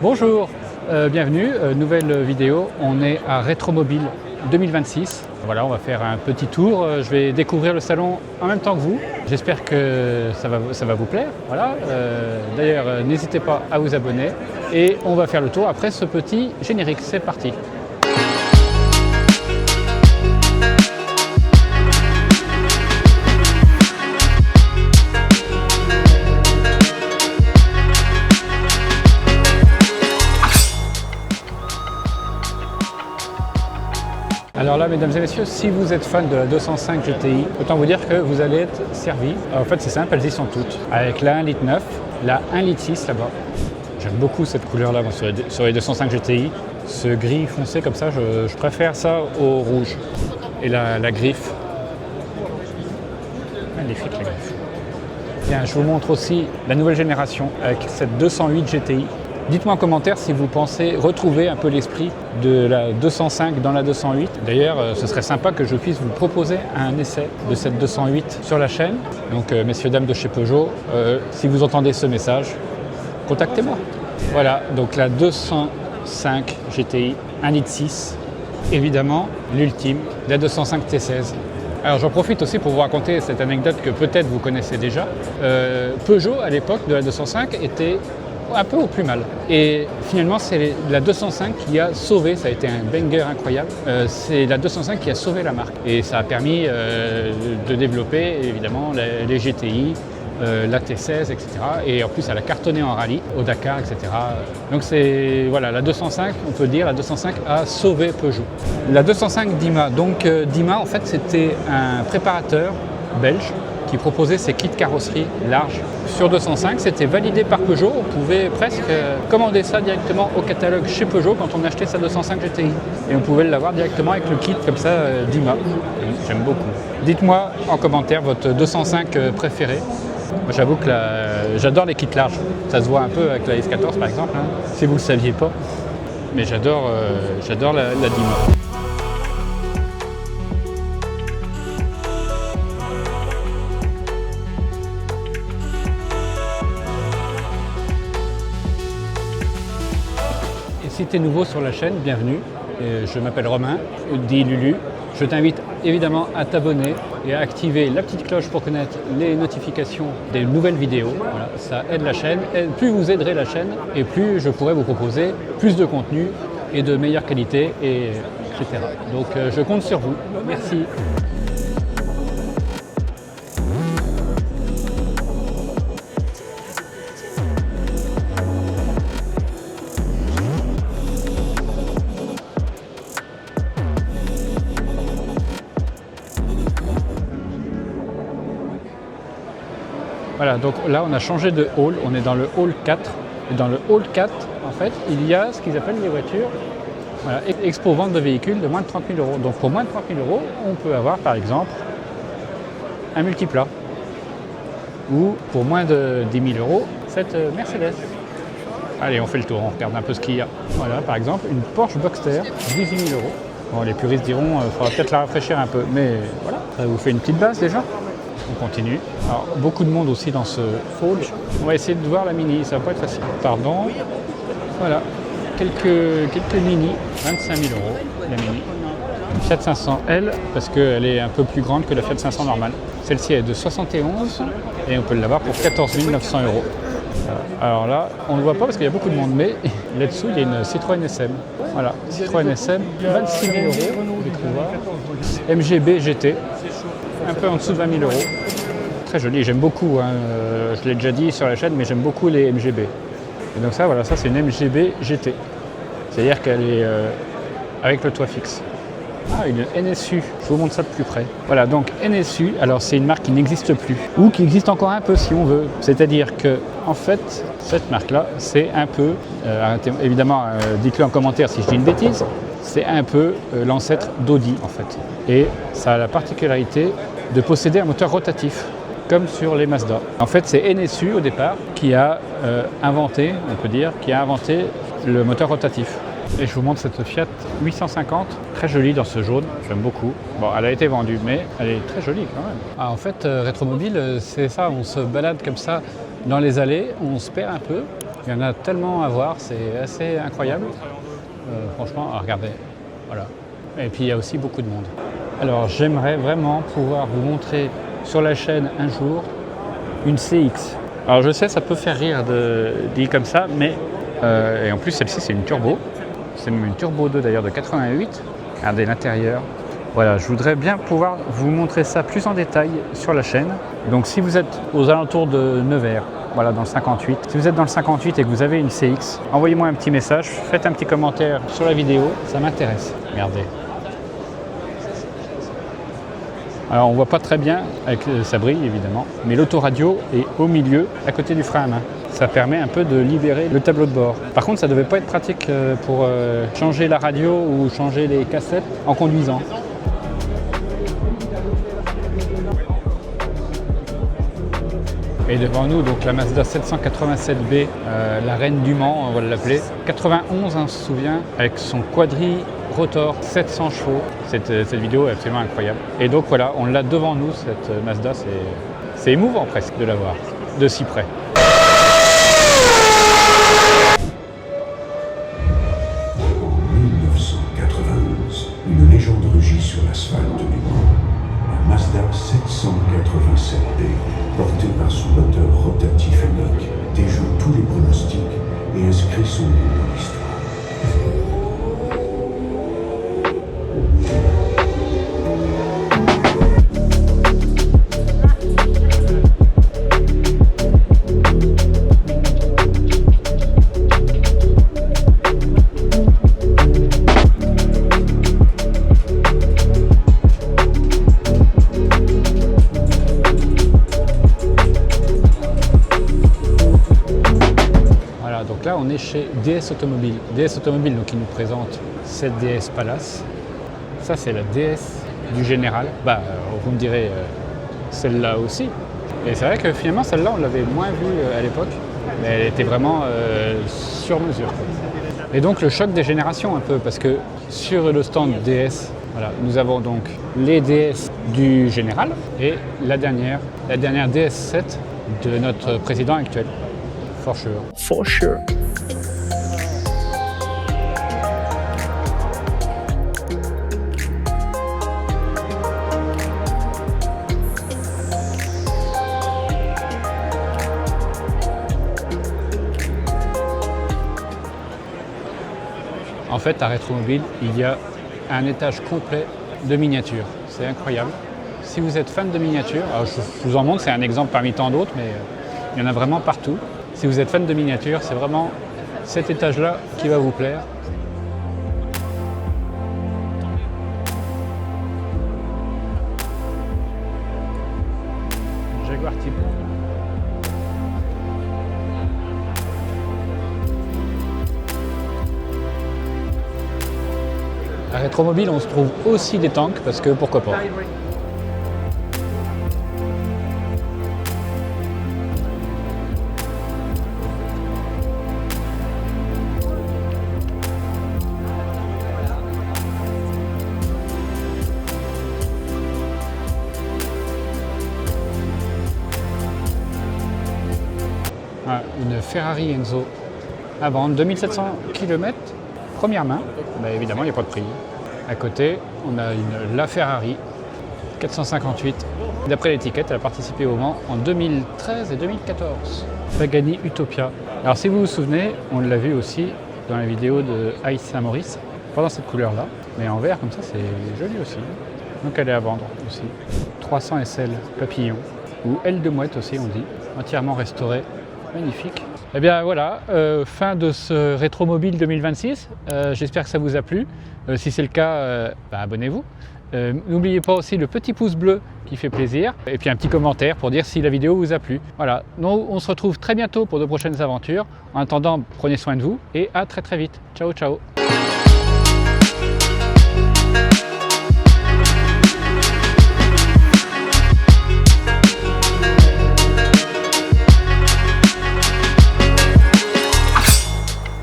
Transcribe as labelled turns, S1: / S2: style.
S1: Bonjour, bienvenue, nouvelle vidéo. On est à Rétromobile 2026. Voilà, on va faire un petit tour. Je vais découvrir le salon en même temps que vous. J'espère que ça va vous plaire. Voilà. D'ailleurs, n'hésitez pas à vous abonner et on va faire le tour après ce petit générique. C'est parti. Alors là, mesdames et messieurs, si vous êtes fan de la 205 GTI, autant vous dire que vous allez être servi. En fait, c'est simple, elles y sont toutes. Avec la 1,9 litre, la 1,6 litre là-bas. J'aime beaucoup cette couleur-là sur les 205 GTI. Ce gris foncé comme ça, je préfère ça au rouge. Et la griffe. Magnifique la griffe. Bien, je vous montre aussi la nouvelle génération avec cette 208 GTI. Dites-moi en commentaire si vous pensez retrouver un peu l'esprit de la 205 dans la 208. D'ailleurs, ce serait sympa que je puisse vous proposer un essai de cette 208 sur la chaîne. Donc, messieurs, dames de chez Peugeot, si vous entendez ce message, contactez-moi. Voilà, donc la 205 GTI 1,6 litre, évidemment, l'ultime, la 205 T16. Alors j'en profite aussi pour vous raconter cette anecdote que peut-être vous connaissez déjà. Peugeot, à l'époque de la 205, était un peu au plus mal. Et finalement, c'est la 205 qui a sauvé, ça a été un banger incroyable, c'est la 205 qui a sauvé la marque. Et ça a permis de développer évidemment les GTI, la T16, etc. Et en plus, elle a cartonné en rallye, au Dakar, etc. Donc c'est, voilà, la 205, on peut dire, la 205 a sauvé Peugeot. La 205 Dima, donc Dima, en fait, c'était un préparateur belge qui proposait ses kits carrosserie larges. Sur 205, c'était validé par Peugeot. On pouvait presque commander ça directement au catalogue chez Peugeot quand on achetait sa 205 GTI. Et on pouvait l'avoir directement avec le kit comme ça Dima. J'aime beaucoup. Dites-moi en commentaire votre 205 préféré. Moi, j'avoue que j'adore les kits larges. Ça se voit un peu avec la S14 par exemple, hein, si vous ne le saviez pas. Mais j'adore la Dima. Si tu es nouveau sur la chaîne, bienvenue. Je m'appelle Romain, dit Lulu. Je t'invite évidemment à t'abonner et à activer la petite cloche pour connaître les notifications des nouvelles vidéos. Voilà, ça aide la chaîne. Et plus vous aiderez la chaîne, et plus je pourrai vous proposer plus de contenu et de meilleure qualité, etc. Donc je compte sur vous. Merci. Voilà, donc là on a changé de hall, on est dans le hall 4. Et dans le hall 4, en fait, il y a ce qu'ils appellent les voitures expo vente de véhicules de moins de 30 000 euros. Donc pour moins de 30 000 euros, on peut avoir par exemple un multiplat. Ou pour moins de 10 000 euros, cette Mercedes. Allez, on fait le tour, on regarde un peu ce qu'il y a. Voilà, par exemple, une Porsche Boxster, 18 000 euros. Bon, les puristes diront, il faudra peut-être la rafraîchir un peu, mais voilà, ça vous fait une petite base déjà. On continue. Alors, beaucoup de monde aussi dans ce hall. On va essayer de voir la Mini, ça va pas être facile. Pardon. Voilà, quelques Mini, 25 000 euros la Mini. Fiat 500L, parce qu'elle est un peu plus grande que la Fiat 500 normale. Celle-ci est de 71 et on peut l'avoir pour 14 900 euros. Alors là, on ne le voit pas parce qu'il y a beaucoup de monde, mais là-dessous, il y a une Citroën SM. Voilà, Citroën SM, 26 000 euros, vous pouvez voir. MGB GT. Un peu en dessous de 20 000 euros. Très joli, j'aime beaucoup, hein. Je l'ai déjà dit sur la chaîne, mais j'aime beaucoup les MGB. Et donc ça, voilà, ça c'est une MGB GT. C'est-à-dire qu'elle est avec le toit fixe. Ah, une NSU, je vous montre ça de plus près. Voilà, donc NSU, alors c'est une marque qui n'existe plus, ou qui existe encore un peu si on veut. C'est-à-dire que, en fait, cette marque-là, c'est un peu, évidemment, dites-le en commentaire si je dis une bêtise, c'est un peu l'ancêtre d'Audi en fait. Et ça a la particularité de posséder un moteur rotatif, comme sur les Mazda. En fait, c'est NSU au départ qui a inventé, on peut dire, le moteur rotatif. Et je vous montre cette Fiat 850, très jolie dans ce jaune, j'aime beaucoup. Bon, elle a été vendue, mais elle est très jolie quand même. Ah, en fait, Rétromobile, c'est ça, on se balade comme ça dans les allées, on se perd un peu. Il y en a tellement à voir, c'est assez incroyable. Franchement, regardez, voilà. Et puis il y a aussi beaucoup de monde. Alors j'aimerais vraiment pouvoir vous montrer sur la chaîne un jour une CX. Alors je sais, ça peut faire rire dit comme ça, mais et en plus celle-ci c'est une turbo. C'est même une turbo 2 d'ailleurs de 88. Regardez l'intérieur. Voilà, je voudrais bien pouvoir vous montrer ça plus en détail sur la chaîne. Donc si vous êtes aux alentours de Nevers, voilà, dans le 58. Si vous êtes dans le 58 et que vous avez une CX, envoyez-moi un petit message, faites un petit commentaire sur la vidéo, ça m'intéresse. Regardez. Alors on voit pas très bien, avec ça brille évidemment, mais l'autoradio est au milieu, à côté du frein à main. Ça permet un peu de libérer le tableau de bord. Par contre, ça ne devait pas être pratique pour changer la radio ou changer les cassettes en conduisant. Et devant nous, donc la Mazda 787B, la reine du Mans, on va l'appeler. 91, on se souvient, avec son quadri-rotor 700 chevaux. Cette vidéo est absolument incroyable. Et donc voilà, on l'a devant nous, cette Mazda. C'est émouvant presque de la voir, de si près.
S2: En 1991, une légende rugit sur l'asphalte du Mans. Un Mazda 787B, porté par son moteur rotatif unique, déjoue tous les pronostics et inscrit son nom dans l'histoire.
S1: Donc là, on est chez DS Automobile. DS Automobile, donc, qui nous présente cette DS Palace. Ça, c'est la DS du Général. Vous me direz, celle-là aussi. Et c'est vrai que finalement, celle-là, on l'avait moins vue à l'époque. Mais elle était vraiment sur mesure. Et donc, le choc des générations un peu. Parce que sur le stand DS, voilà, nous avons donc les DS du Général et la dernière DS7 de notre président actuel. For sure.
S3: For sure.
S1: En fait, à Rétromobile, il y a un étage complet de miniatures. C'est incroyable. Si vous êtes fan de miniatures, alors je vous en montre, c'est un exemple parmi tant d'autres, mais il y en a vraiment partout. Si vous êtes fan de miniatures, c'est vraiment cet étage-là qui va vous plaire. Jaguar Type. À Rétromobile, on se trouve aussi des tanks parce que pourquoi pas. Une Ferrari Enzo à vendre, 2700 km, première main, évidemment il n'y a pas de prix. À côté, on a une La Ferrari 458. D'après l'étiquette, elle a participé au Mans en 2013 et 2014. Pagani Utopia. Alors si vous vous souvenez, on l'a vu aussi dans la vidéo de Ice Saint-Maurice, pas dans cette couleur-là, mais en vert comme ça, c'est joli aussi. Donc elle est à vendre aussi. 300 SL papillon, ou aile de mouette aussi on dit, entièrement restaurée. Magnifique. Et bien voilà, fin de ce Rétromobile 2026. J'espère que ça vous a plu. Si c'est le cas, abonnez-vous. N'oubliez pas aussi le petit pouce bleu qui fait plaisir. Et puis un petit commentaire pour dire si la vidéo vous a plu. Voilà, nous on se retrouve très bientôt pour de prochaines aventures. En attendant, prenez soin de vous et à très très vite. Ciao ciao.